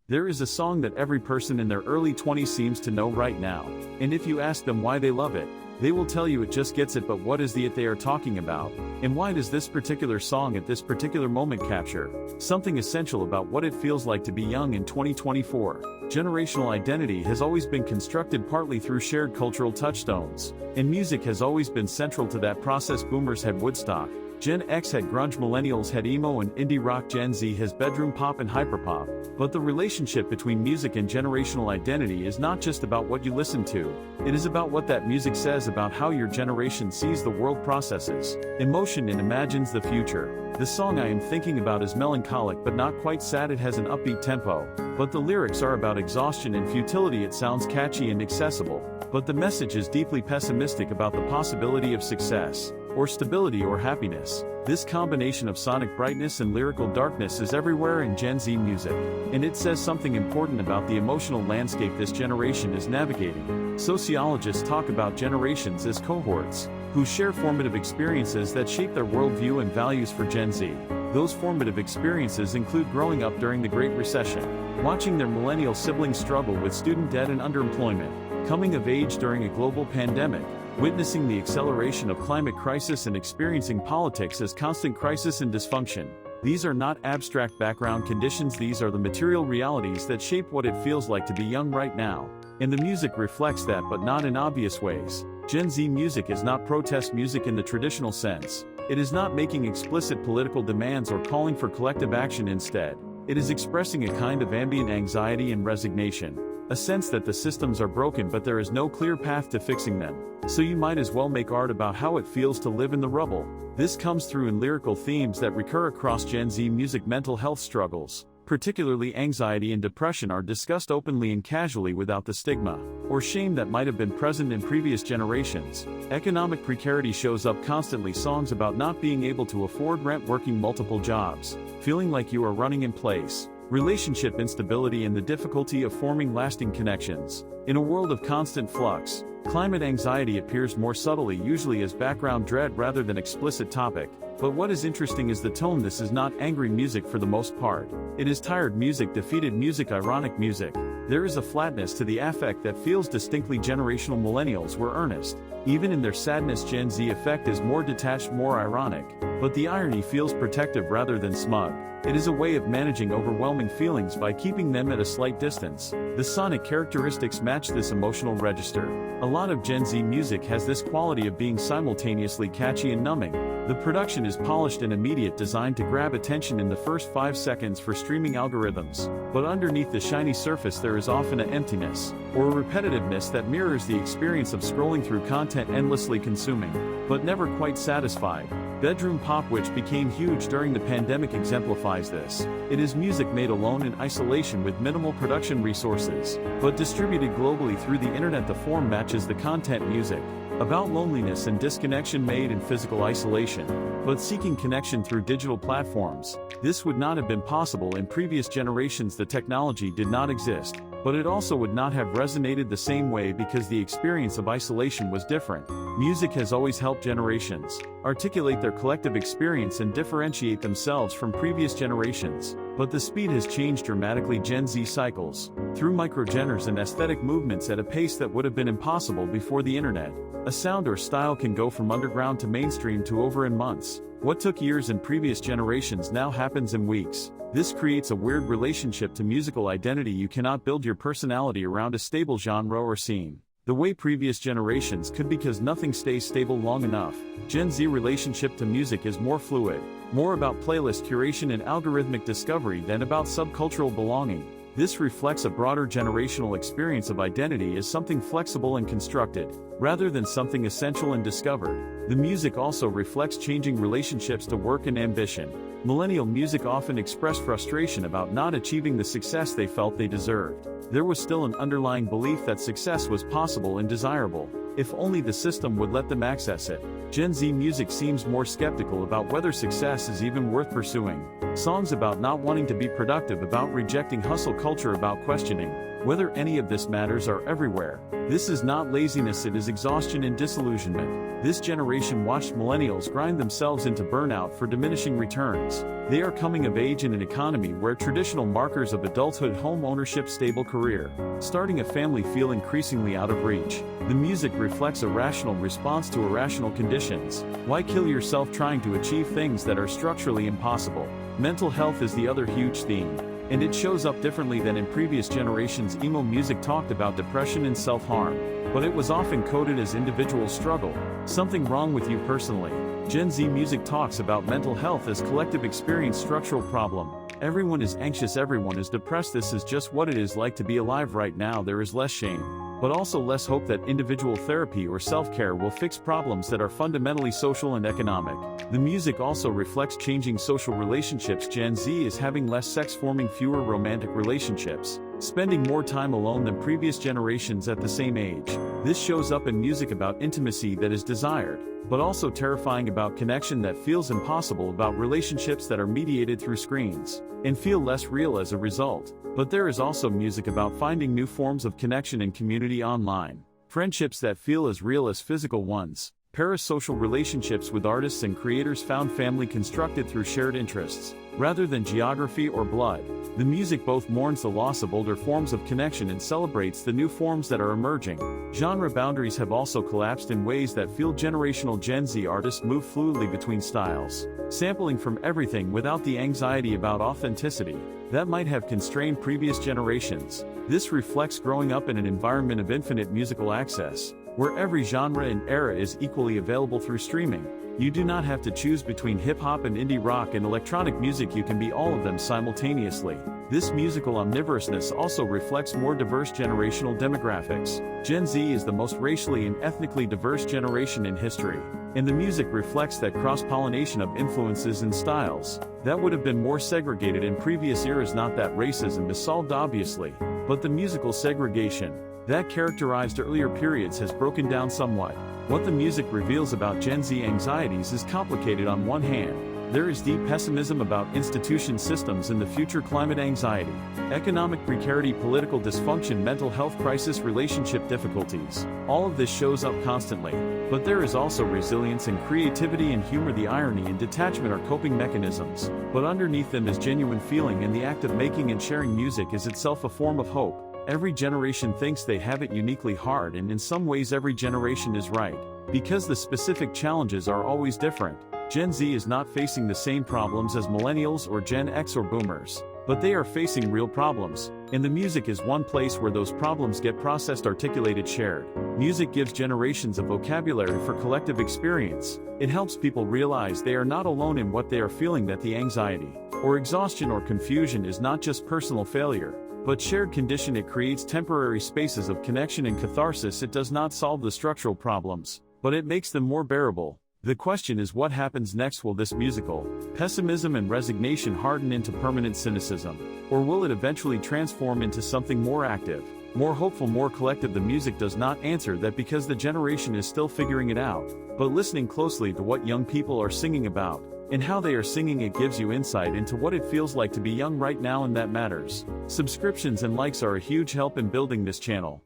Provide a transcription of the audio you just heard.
There is a song that every person in their early 20s seems to know right now, and if you ask them why they love it, they will tell you it just gets it. But what is the it they are talking about, and why does this particular song at this particular moment capture something essential about what it feels like to be young in 2024? Generational identity has always been constructed partly through shared cultural touchstones, and music has always been central to that process. Boomers had Woodstock, Gen X had grunge, millennials had emo and indie rock, Gen Z has bedroom pop and hyperpop. But the relationship between music and generational identity is not just about what you listen to, it is about what that music says about how your generation sees the world, processes emotion, and imagines the future. The song I am thinking about is melancholic but not quite sad. It has an upbeat tempo, but the lyrics are about exhaustion and futility. It sounds catchy and accessible, but the message is deeply pessimistic about the possibility of success, or stability, or happiness. This combination of sonic brightness and lyrical darkness is everywhere in Gen Z music, and it says something important about the emotional landscape this generation is navigating. Sociologists talk about generations as cohorts, who share formative experiences that shape their worldview and values. For Gen Z, those formative experiences include growing up during the Great Recession, watching their millennial siblings struggle with student debt and underemployment, coming of age during a global pandemic, witnessing the acceleration of climate crisis, and experiencing politics as constant crisis and dysfunction. These are not abstract background conditions, these are the material realities that shape what it feels like to be young right now. And the music reflects that, but not in obvious ways. Gen Z music is not protest music in the traditional sense. It is not making explicit political demands or calling for collective action. Instead, it is expressing a kind of ambient anxiety and resignation, a sense that the systems are broken but there is no clear path to fixing them. So you might as well make art about how it feels to live in the rubble. This comes through in lyrical themes that recur across Gen Z music. Mental health struggles, particularly anxiety and depression, are discussed openly and casually without the stigma or shame that might have been present in previous generations. Economic precarity shows up constantly. Songs about not being able to afford rent, working multiple jobs, feeling like you are running in place, relationship instability, and the difficulty of forming lasting connections. In a world of constant flux, climate anxiety appears more subtly, usually as background dread rather than explicit topic. But what is interesting is the tone. This is not angry music for the most part. It is tired music, defeated music, ironic music. There is a flatness to the affect that feels distinctly generational. Millennials were earnest, even in their sadness. Gen Z affect is more detached, more ironic, but the irony feels protective rather than smug. It is a way of managing overwhelming feelings by keeping them at a slight distance. The sonic characteristics match this emotional register. A lot of Gen Z music has this quality of being simultaneously catchy and numbing. The production is polished and immediate, designed to grab attention in the first 5 seconds for streaming algorithms. But underneath the shiny surface there is often an emptiness, or a repetitiveness that mirrors the experience of scrolling through content, endlessly consuming, but never quite satisfied. Bedroom pop, which became huge during the pandemic, exemplifies this. It is music made alone in isolation with minimal production resources, but distributed globally through the internet. The form matches the content. Music about loneliness and disconnection, made in physical isolation, but seeking connection through digital platforms. This would not have been possible in previous generations. The technology did not exist, but it also would not have resonated the same way because the experience of isolation was different. Music has always helped generations articulate their collective experience and differentiate themselves from previous generations, but the speed has changed dramatically. Gen Z cycles through microgenres and aesthetic movements at a pace that would have been impossible before the internet. A sound or style can go from underground to mainstream to over in months. What took years in previous generations now happens in weeks. This creates a weird relationship to musical identity. You cannot build your personality around a stable genre or scene the way previous generations could, because nothing stays stable long enough. Gen Z relationship to music is more fluid, more about playlist curation and algorithmic discovery than about subcultural belonging. This reflects a broader generational experience of identity as something flexible and constructed, rather than something essential and discovered. The music also reflects changing relationships to work and ambition. Millennial music often expressed frustration about not achieving the success they felt they deserved. There was still an underlying belief that success was possible and desirable, if only the system would let them access it. Gen Z music seems more skeptical about whether success is even worth pursuing. Songs about not wanting to be productive, about rejecting hustle culture, about questioning Whether any of this matters are everywhere. This is not laziness, it is exhaustion and disillusionment. This generation watched millennials grind themselves into burnout for diminishing returns. They are coming of age in an economy where traditional markers of adulthood, home ownership, stable career, starting a family feel increasingly out of reach. The music reflects a rational response to irrational conditions. Why kill yourself trying to achieve things that are structurally impossible? Mental health is the other huge theme, and it shows up differently than in previous generations. Emo music talked about depression and self-harm, but it was often coded as individual struggle, something wrong with you personally. Gen Z music talks about mental health as collective experience, structural problem. Everyone is anxious, everyone is depressed, this is just what it is like to be alive right now. There is less shame, but also less hope that individual therapy or self-care will fix problems that are fundamentally social and economic. The music also reflects changing social relationships. Gen Z is having less sex, forming fewer romantic relationships, spending more time alone than previous generations at the same age. This shows up in music about intimacy that is desired, but also terrifying, about connection that feels impossible, about relationships that are mediated through screens and feel less real as a result. But there is also music about finding new forms of connection and community online. Friendships that feel as real as physical ones. Parasocial relationships with artists and creators, found family constructed through shared interests, rather than geography or blood. The music both mourns the loss of older forms of connection and celebrates the new forms that are emerging. Genre boundaries have also collapsed in ways that feel generational. Gen Z artists move fluidly between styles, sampling from everything without the anxiety about authenticity that might have constrained previous generations. This reflects growing up in an environment of infinite musical access, where every genre and era is equally available through streaming. You do not have to choose between hip-hop and indie rock and electronic music, you can be all of them simultaneously. This musical omnivorousness also reflects more diverse generational demographics. Gen Z is the most racially and ethnically diverse generation in history, and the music reflects that cross-pollination of influences and styles that would have been more segregated in previous eras. Not that racism is solved obviously, but the musical segregation that characterized earlier periods has broken down somewhat. What the music reveals about Gen Z anxieties is complicated. On one hand, there is deep pessimism about institution systems and the future, climate anxiety, economic precarity, political dysfunction, mental health crisis, relationship difficulties. All of this shows up constantly. But there is also resilience and creativity and humor. The irony and detachment are coping mechanisms, but underneath them is genuine feeling, and the act of making and sharing music is itself a form of hope. Every generation thinks they have it uniquely hard, and in some ways every generation is right, because the specific challenges are always different. Gen Z is not facing the same problems as millennials or Gen X or boomers, but they are facing real problems, and the music is one place where those problems get processed, articulated, shared. Music gives generations a vocabulary for collective experience. It helps people realize they are not alone in what they are feeling, that the anxiety, or exhaustion, or confusion is not just personal failure, but shared condition. It creates temporary spaces of connection and catharsis. It does not solve the structural problems, but it makes them more bearable. The question is, what happens next? Will this musical pessimism and resignation harden into permanent cynicism, or will it eventually transform into something more active, more hopeful, more collective? The music does not answer that, because the generation is still figuring it out. But listening closely to what young people are singing about, and how they are singing, it gives you insight into what it feels like to be young right now, and that matters. Subscriptions and likes are a huge help in building this channel.